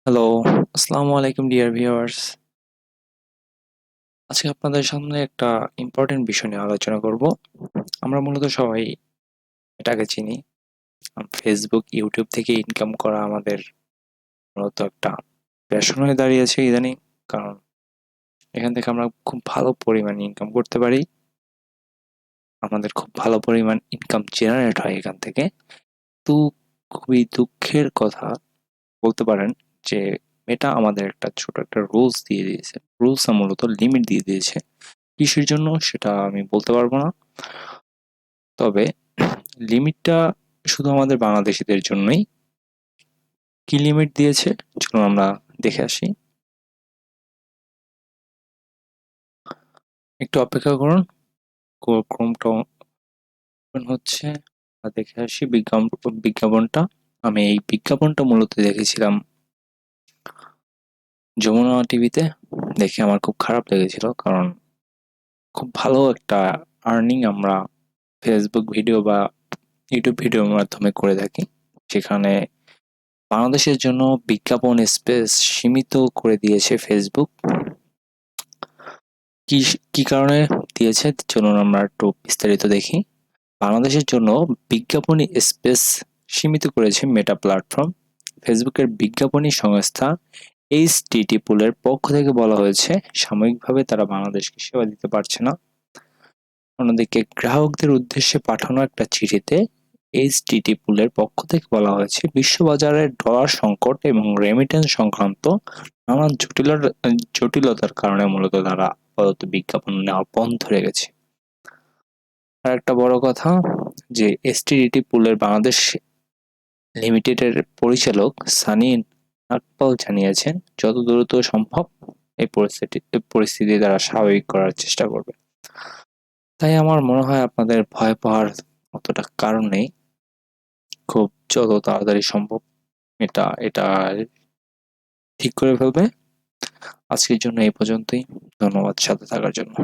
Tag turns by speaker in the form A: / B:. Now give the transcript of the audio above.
A: Hello, আসসালামু আলাইকুম dear viewers. আজকে আপনাদের সামনে একটা ইম্পর্টেন্ট বিষয় নিয়ে আলোচনা করব। আমরা মূলত সবাই এটাকে চিনি। ফেসবুক, ইউটিউব থেকে ইনকাম করা আমাদের মূলত একটা প্যাশন হয়ে দাঁড়িয়েছে ইদানিং। কারণ এখান থেকে আমরা খুব ভালো পরিমাণ ইনকাম করতে পারি। আমাদের খুব ভালো পরিমাণ ইনকাম জেনারেট হয় এখান থেকে। তো খুবই দুঃখের কথা বলতে পারেন যে এটা আমাদের একটা ছোট একটা রুলস দিয়ে দিয়েছে। রুলস না, মূলত লিমিট দিয়ে দিয়েছে। কিসের জন্য সেটা আমি বলতে পারবো না। তবে লিমিটটা শুধু আমাদের বাংলাদেশীদের জন্যই। কি লিমিট দিয়েছে চলুন আমরা দেখে আসি। একটু অপেক্ষা করুন, ক্রোমটা ওপেন হচ্ছে। দেখে আসি বিজ্ঞাপনটা। আমি এই বিজ্ঞাপনটা মূলত দেখেছিলাম যমুনা টিভিতে। দেখে আমার খুব খারাপ লেগেছিল, কারণ খুব ভালো একটা আর্নিং আমরা ফেসবুক ভিডিও বা ইউটিউব ভিডিওর মাধ্যমে করে থাকি। সেখানে বাংলাদেশের জন্য বিজ্ঞাপন স্পেস সীমিত করে দিয়েছে ফেসবুক। কি কি কারণে দিয়েছে চলুন আমরা একটু বিস্তারিত দেখি। বাংলাদেশের জন্য বিজ্ঞাপনী স্পেস সীমিত করেছে মেটা প্ল্যাটফর্ম। ফেসবুকের বিজ্ঞাপনী সংস্থা এইচটিটিপুলের পক্ষ থেকে বলা হয়েছে সাময়িকভাবে তারা বাংলাদেশকে সেবা দিতে পারছে না। অন্যদিকে গ্রাহকদের উদ্দেশ্যে পাঠানো একটা চিঠিতে এইচটিটিপুলের পক্ষ থেকে বলা হয়েছে বিশ্ববাজারে ডলার সংকট এবং রেমিটেন্স সংক্রান্ত নানান জটিলতার কারণে মূলত তারা আপাতত বিজ্ঞাপন নেওয়া বন্ধ রেখেছে। আর একটা বড় কথা যে এসটিডিটি পুলের বাংলাদেশ লিমিটেডের পরিচালক সানি নাকপাল জানিয়েছেন যত দ্রুত সম্ভব এই পরিস্থিতি তারা স্বাভাবিক করার চেষ্টা করবে। তাই আমার মনে হয় আপনাদের ভয় পাওয়ার অতটা কারণ নেই। খুব যত তাড়াতাড়ি সম্ভব এটা এটা ঠিক করে ফেলবে। আজকের জন্য এই পর্যন্তই। ধন্যবাদ সাথে থাকার জন্য।